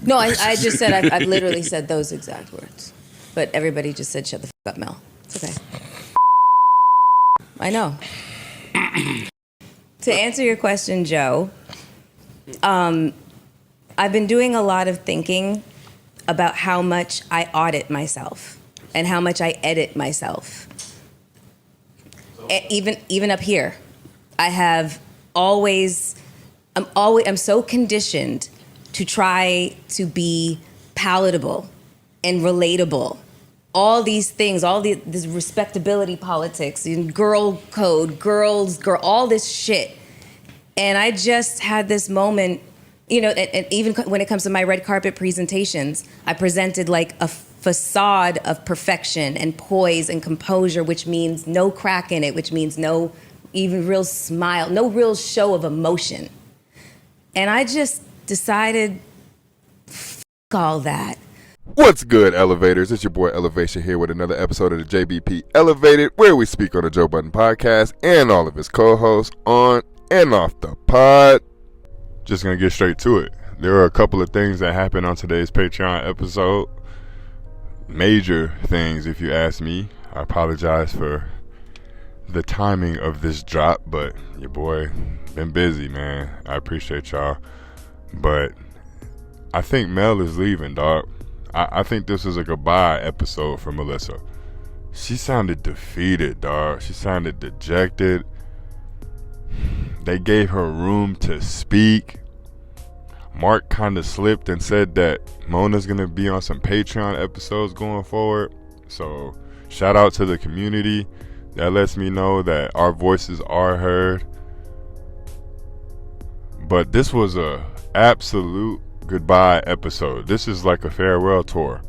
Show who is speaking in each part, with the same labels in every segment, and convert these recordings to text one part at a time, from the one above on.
Speaker 1: No, I just said, I've literally said those exact words. But everybody just said, shut the fuck up, Mel. It's okay. I know. To answer your question, Joe, I've been doing a lot of thinking about how much I audit myself and how much I edit myself. Even up here, I'm so conditioned to try to be palatable and relatable. All these things, this respectability politics, and girl code, girl, all this shit. And I just had this moment, and even when it comes to my red carpet presentations, I presented like a facade of perfection and poise and composure, which means no crack in it, which means no even real smile, no real show of emotion. And I just decided, fuck all that.
Speaker 2: What's good, Elevators? It's your boy Elevation here with another episode of the JBP Elevated, where we speak on the Joe Budden podcast and all of his co-hosts on and off the pod. Just gonna get straight to it. There are a couple of things that happened on today's Patreon episode. Major things, if you ask me. I apologize for the timing of this drop, but your boy been busy, man. I appreciate y'all. But I think Mel is leaving, dog. I think this is a goodbye episode for Melyssa. She sounded defeated, dog. She sounded dejected. They gave her room to speak. Mark kind of slipped and said that Mona's going to be on some Patreon episodes going forward. So shout out to the community. That lets me know that our voices are heard. But this was a absolute goodbye episode. This is like a farewell tour.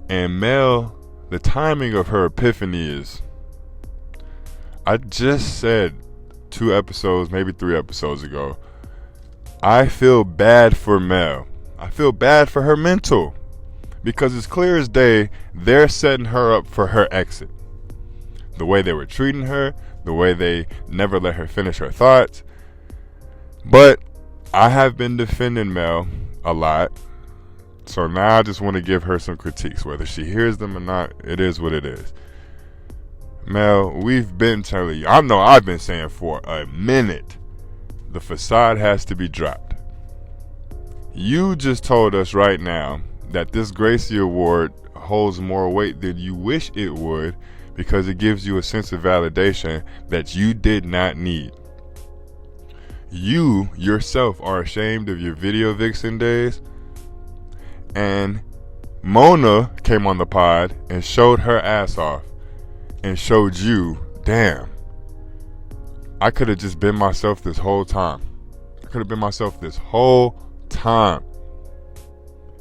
Speaker 2: And Mel, the timing of her epiphany is, I just said 2 episodes, maybe 3 episodes ago, I feel bad for Mel. I feel bad for her mental, because it's clear as day they're setting her up for her exit. The way they were treating her, the way they never let her finish her thoughts. But I have been defending Mel a lot, so now I just want to give her some critiques. Whether she hears them or not, it is what it is. Mel, we've been telling you, I know I've been saying for a minute, the facade has to be dropped. You just told us right now that this Gracie Award holds more weight than you wish it would, because it gives you a sense of validation that you did not need. You yourself are ashamed of your video vixen days, and Mona came on the pod and showed her ass off and showed you, damn, I could have just been myself this whole time. I could have been myself this whole time,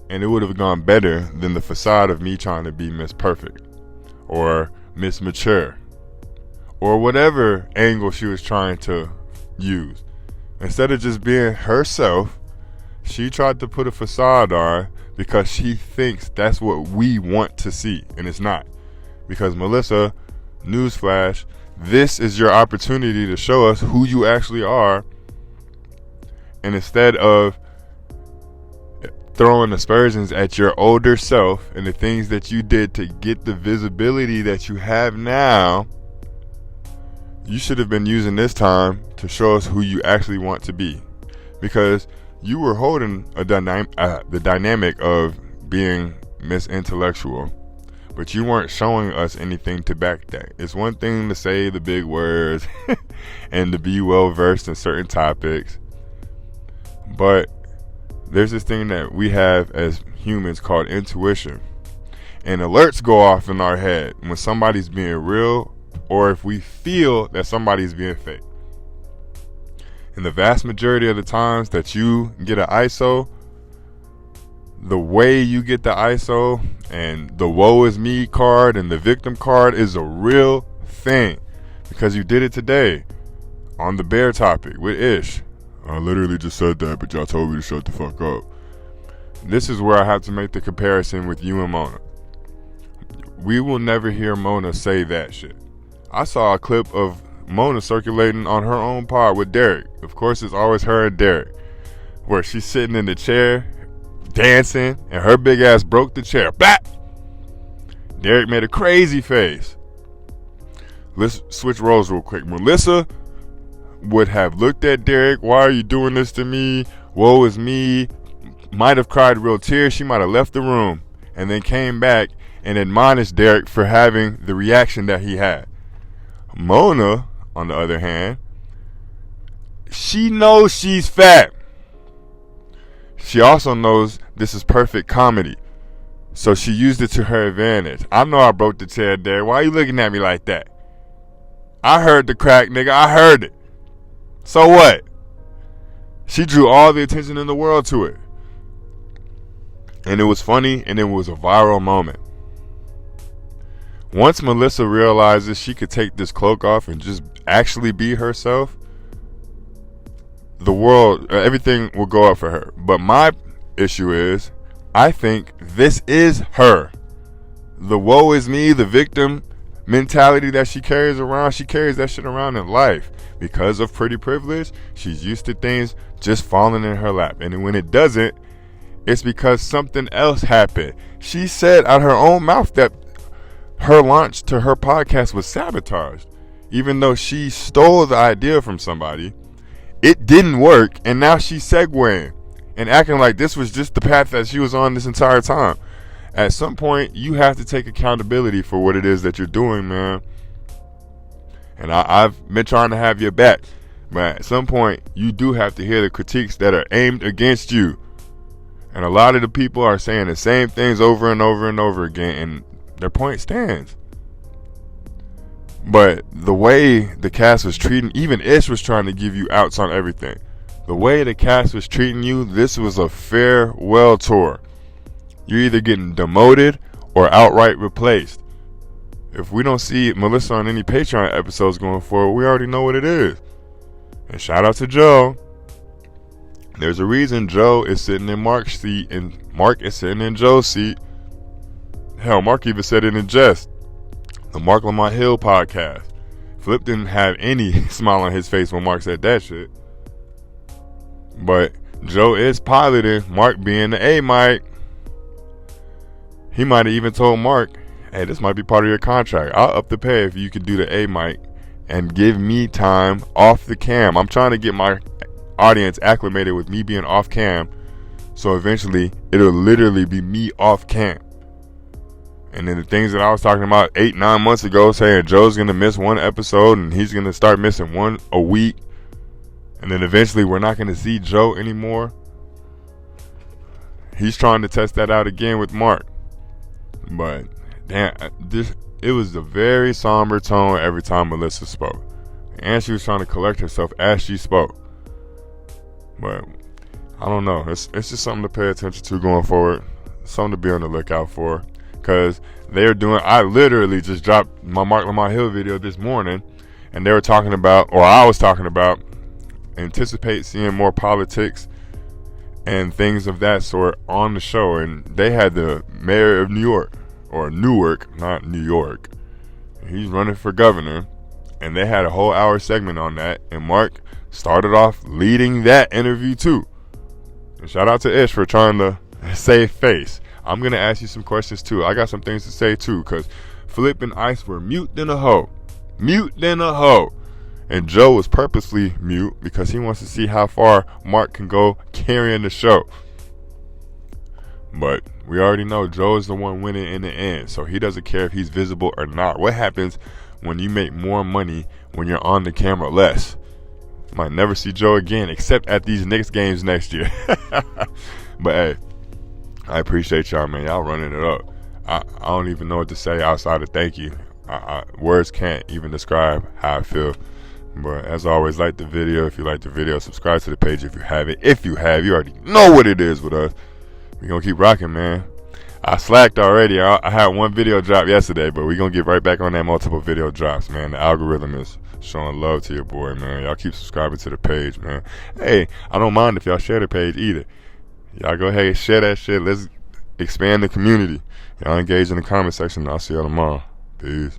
Speaker 2: and it would have gone better than the facade of me trying to be Miss Perfect or Miss Mature or whatever angle she was trying to use. Instead of just being herself, she tried to put a facade on because she thinks that's what we want to see, and it's not. Because Melyssa, newsflash, this is your opportunity to show us who you actually are, and instead of throwing aspersions at your older self and the things that you did to get the visibility that you have now, you should have been using this time to show us who you actually want to be. Because you were holding the dynamic of being Miss Intellectual, but you weren't showing us anything to back that. It's one thing to say the big words and to be well versed in certain topics, but there's this thing that we have as humans called intuition, and alerts go off in our head when somebody's being real, or if we feel that somebody's being fake. And the vast majority of the times that you get an ISO, the way you get the ISO and the woe is me card and the victim card is a real thing, because you did it today on the bear topic with Ish. I literally just said that, but y'all told me to shut the fuck up. This is where I have to make the comparison with you and Mona. We will never hear Mona say that shit. I saw a clip of Mona circulating on her own pod with Derek. Of course, it's always her and Derek, where she's sitting in the chair dancing, and her big ass broke the chair. Bap! Derek made a crazy face. Let's switch roles real quick. Melyssa would have looked at Derek. Why are you doing this to me? Woe is me. Might have cried real tears. She might have left the room and then came back and admonished Derek for having the reaction that he had. Mona, on the other hand, she knows she's fat. She also knows this is perfect comedy. So she used it to her advantage. I know I broke the chair, Derek. Why are you looking at me like that? I heard the crack, nigga. I heard it. So what? She drew all the attention in the world to it. And it was funny, and it was a viral moment. Once Melyssa realizes she could take this cloak off and just actually be herself, the world, everything will go up for her. But my issue is, I think this is her. The woe is me, the victim mentality that she carries around, she carries that shit around in life. Because of pretty privilege, she's used to things just falling in her lap. And when it doesn't, it's because something else happened. She said out her own mouth that her launch to her podcast was sabotaged. Even though she stole the idea from somebody, it didn't work, and now she's segueing and acting like this was just the path that she was on this entire time. At some point, you have to take accountability for what it is that you're doing, man. And I've been trying to have your back, but at some point, you do have to hear the critiques that are aimed against you. And a lot of the people are saying the same things over and over and over again, and their point stands. But the way the cast was treating, even Ish was trying to give you outs on everything. The way the cast was treating you, this was a farewell tour. You're either getting demoted or outright replaced. If we don't see Melyssa on any Patreon episodes going forward, we already know what it is. And shout out to Joe. There's a reason Joe is sitting in Mark's seat and Mark is sitting in Joe's seat. Hell, Mark even said it in jest. The Mark Lamont Hill podcast. Flip didn't have any smile on his face when Mark said that shit. But Joe is piloting Mark being the A mic. He might have even told Mark, hey, this might be part of your contract. I'll up the pay if you could do the A mic and give me time off the cam. I'm trying to get my audience acclimated with me being off cam, so eventually it'll literally be me off cam. And then the things that I was talking about 8-9 months ago, saying Joe's gonna miss one episode and he's gonna start missing one a week, and then eventually we're not gonna see Joe anymore. He's trying to test that out again with Mark. But damn, it was a very somber tone every time Melyssa spoke, and she was trying to collect herself as she spoke. But I don't know, it's just something to pay attention to going forward, something to be on the lookout for, because they're doing, I literally just dropped my Mark Lamont Hill video this morning, and they were talking about, or I was talking about, anticipate seeing more politics and things of that sort on the show. And they had the mayor of New York, or Newark, not New York, he's running for governor, and they had a whole hour segment on that, and Mark started off leading that interview too. And shout out to Ish for trying to save face. I'm gonna ask you some questions too. I got some things to say too, because Flip and Ice were mute than a hoe, and Joe was purposely mute because he wants to see how far Mark can go carrying the show. But we already know Joe is the one winning in the end, so he doesn't care if he's visible or not. What happens when you make more money when you're on the camera less? Might never see Joe again, except at these Knicks games next year. But hey, I appreciate y'all, man. Y'all running it up. I don't even know what to say outside of thank you. Words can't even describe how I feel. But as always, like the video if you like the video. Subscribe to the page if you haven't. If you have, you already know what it is with us. We're going to keep rocking, man. I slacked already. I had one video drop yesterday, but we're going to get right back on that multiple video drops, man. The algorithm is showing love to your boy, man. Y'all keep subscribing to the page, man. Hey, I don't mind if y'all share the page either. Y'all go ahead and share that shit. Let's expand the community. Y'all engage in the comment section. I'll see y'all tomorrow. Peace.